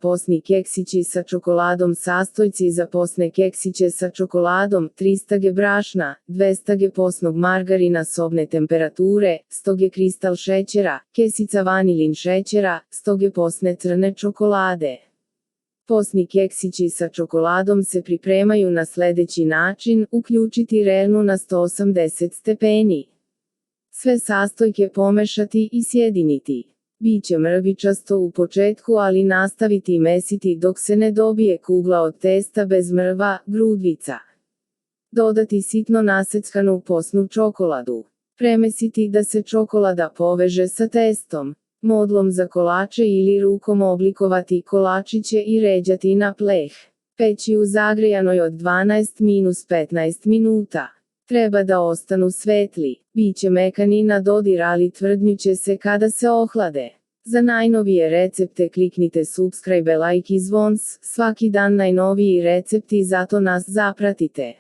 posni keksići sa čokoladom, sastojci za posne keksiće sa čokoladom: 300 g brašna, 200 g posnog margarina sobne temperature, 100 g kristal šećera, kesica vanilin šećera, 100 g posne crne čokolade. Posni keksići sa čokoladom se pripremaju na sledeći način: uključiti rernu na 180 stepeni. Sve sastojke pomešati i sjediniti. Biće mrvičasto u početku, ali nastaviti mesiti dok se ne dobije kugla od testa bez mrva, grudvica. Dodati sitno naseckanu posnu čokoladu. Premesiti da se čokolada poveže sa testom. Modlom za kolače ili rukom oblikovati kolačiće i ređati na pleh. Peći u zagrejanoj od 12–15 minuta. Treba da ostanu svetli. Biće mekani na dodir, ali tvrdnjuće se kada se ohlade. Za najnovije recepte kliknite subscribe, like i zvons, svaki dan najnoviji recepti, zato nas zapratite.